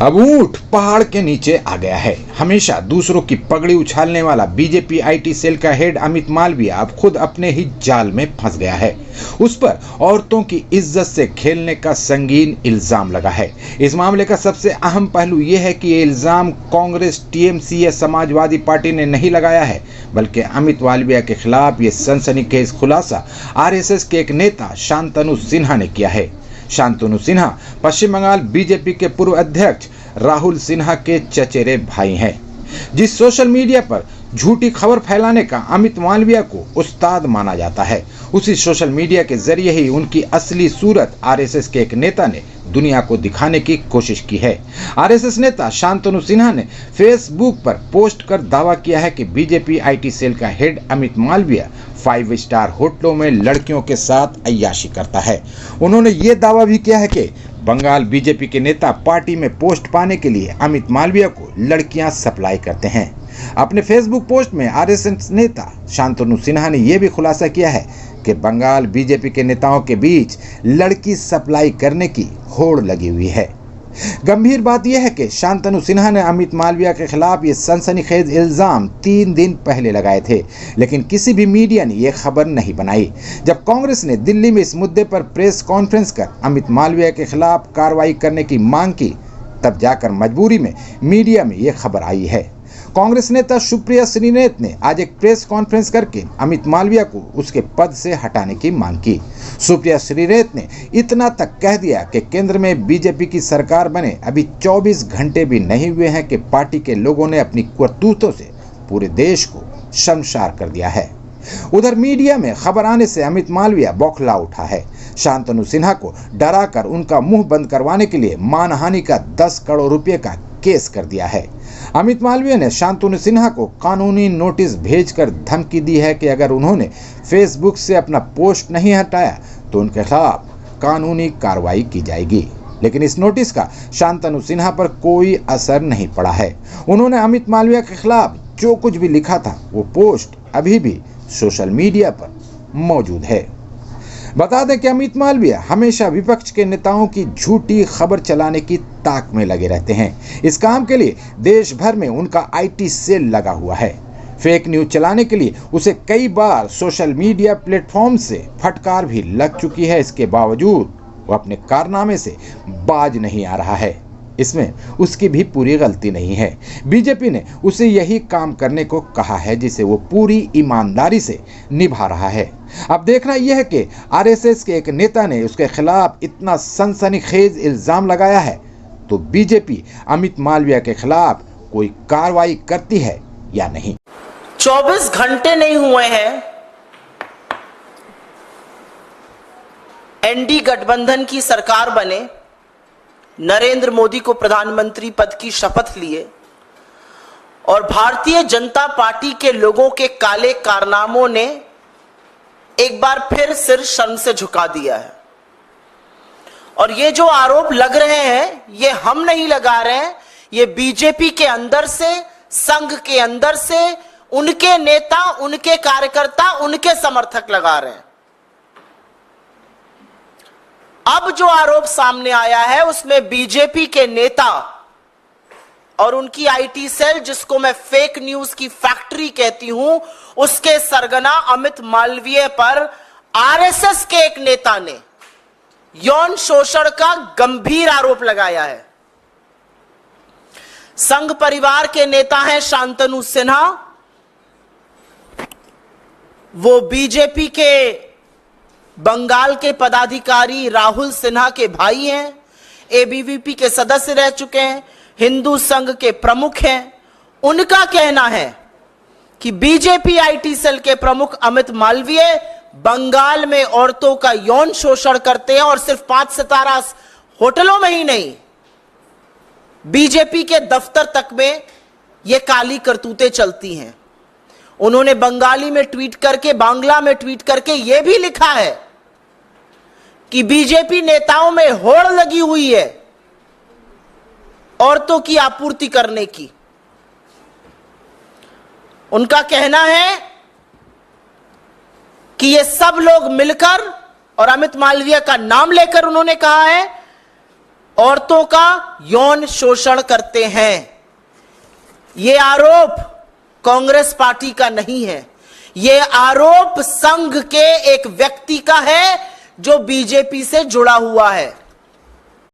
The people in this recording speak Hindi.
अब ऊंट पहाड़ के नीचे आ गया है। हमेशा दूसरों की पगड़ी उछालने वाला बीजेपी आईटी सेल का हेड अमित मालविया अब खुद अपने ही जाल में फंस गया है। उस पर औरतों की इज्जत से खेलने का संगीन इल्जाम लगा है। इस मामले का सबसे अहम पहलू यह है कि ये इल्जाम कांग्रेस, टीएमसी या समाजवादी पार्टी ने नहीं लगाया है, बल्कि अमित मालविया के खिलाफ ये सनसनीखेज खुलासा आरएसएस के एक नेता शांतनु सिन्हा ने किया है। शांतनु सिन्हा पश्चिम बंगाल बीजेपी के पूर्व अध्यक्ष राहुल सिन्हा के चचेरे भाई हैं। जिस सोशल मीडिया पर झूठी खबर फैलाने का अमित मालविया को उस्ताद माना जाता है, उसी सोशल मीडिया के जरिए ही उनकी असली सूरत आरएसएस के एक नेता ने दुनिया को दिखाने की कोशिश की है। आरएसएस नेता शांतनु सिन्हा ने फेसबुक पर पोस्ट कर दावा किया है कि बीजेपी आईटी सेल का हेड अमित मालविया 5 स्टार होटलों में लड़कियों के साथ अय्याशी करता है। उन्होंने ये दावा भी किया है कि बंगाल बीजेपी के नेता पार्टी में पोस्ट पाने के लिए अमित मालविया को लड़कियां सप्लाई करते हैं। अपने फेसबुक पोस्ट में आरएसएस नेता शांतनु सिन्हा ने यह भी खुलासा किया है कि बंगाल बीजेपी के नेताओं के बीच लड़की सप्लाई करने की होड़ लगी हुई है। गंभीर बात यह है कि शांतनु सिन्हा ने अमित मालविया के खिलाफ ये सनसनीखेज इल्जाम 3 दिन पहले लगाए थे, लेकिन किसी भी मीडिया ने यह खबर नहीं बनाई। जब कांग्रेस ने दिल्ली में इस मुद्दे पर प्रेस कॉन्फ्रेंस कर अमित मालविया के खिलाफ कार्रवाई करने की मांग की, तब जाकर मजबूरी में मीडिया में यह खबर आई है। कांग्रेस नेता सुप्रिया श्रीनेत ने आज एक प्रेस कॉन्फ्रेंस करके अमित मालविया को उसके पद से हटाने की मांग की। सुप्रिया श्रीनेत ने इतना तक कह दिया कि केंद्र में बीजेपी की सरकार बने अभी 24 घंटे भी नहीं हुए हैं कि पार्टी के लोगों ने अपनी करतूतों से पूरे देश को शर्मसार कर दिया है। उधर मीडिया में खबर आने से अमित मालविया बौखला उठा है। शांतनु सिन्हा को डराकर उनका मुंह बंद करवाने के लिए मानहानि का 10 करोड़ रुपए का केस कर दिया है। अमित मालविया ने शांतनु सिन्हा को कानूनी नोटिस भेजकर धमकी दी है कि अगर उन्होंने फेसबुक से अपना पोस्ट नहीं हटाया तो उनके खिलाफ कानूनी कार्रवाई की जाएगी। लेकिन इस नोटिस का शांतनु सिन्हा पर कोई असर नहीं पड़ा है। उन्होंने अमित मालविया के खिलाफ जो कुछ भी लिखा था वो पोस्ट अभी भी सोशल मीडिया पर मौजूद है। बता दें कि अमित मालविया हमेशा विपक्ष के नेताओं की झूठी खबर चलाने की ताक में लगे रहते हैं। इस काम के लिए देश भर में उनका आईटी सेल लगा हुआ है। फेक न्यूज चलाने के लिए उसे कई बार सोशल मीडिया प्लेटफॉर्म से फटकार भी लग चुकी है। इसके बावजूद वो अपने कारनामे से बाज नहीं आ रहा है। इसमें उसकी भी पूरी गलती नहीं है। बीजेपी ने उसे यही काम करने को कहा है जिसे वो पूरी ईमानदारी से निभा रहा है। अब देखना यह है कि आरएसएस के एक नेता ने उसके खिलाफ इतना सनसनीखेज इल्जाम लगाया है तो बीजेपी अमित मालविया के खिलाफ कोई कार्रवाई करती है या नहीं। 24 घंटे नहीं हुए हैं एनडी गठबंधन की सरकार बने, नरेंद्र मोदी को प्रधानमंत्री पद की शपथ लिए और भारतीय जनता पार्टी के लोगों के काले कारनामों ने एक बार फिर सिर शर्म से झुका दिया है। और ये जो आरोप लग रहे हैं ये हम नहीं लगा रहे हैं, ये बीजेपी के अंदर से, संघ के अंदर से उनके नेता, उनके कार्यकर्ता, उनके समर्थक लगा रहे हैं। अब जो आरोप सामने आया है उसमें बीजेपी के नेता और उनकी आईटी सेल, जिसको मैं फेक न्यूज की फैक्ट्री कहती हूं, उसके सरगना अमित मालविया पर आरएसएस के एक नेता ने यौन शोषण का गंभीर आरोप लगाया है। संघ परिवार के नेता हैं शांतनु सिन्हा, वो बीजेपी के बंगाल के पदाधिकारी राहुल सिन्हा के भाई हैं, एबीवीपी के सदस्य रह चुके हैं, हिंदू संघ के प्रमुख हैं। उनका कहना है कि बीजेपी आईटी सेल के प्रमुख अमित मालविया बंगाल में औरतों का यौन शोषण करते हैं और सिर्फ 5 सितारा होटलों में ही नहीं, बीजेपी के दफ्तर तक में यह काली करतूतें चलती हैं। उन्होंने बंगाली में ट्वीट करके, बांग्ला में ट्वीट करके यह भी लिखा है कि बीजेपी नेताओं में होड़ लगी हुई है औरतों की आपूर्ति करने की। उनका कहना है कि ये सब लोग मिलकर और अमित मालविया का नाम लेकर उन्होंने कहा है औरतों का यौन शोषण करते हैं। ये आरोप कांग्रेस पार्टी का नहीं है, ये आरोप संघ के एक व्यक्ति का है जो बीजेपी से जुड़ा हुआ है।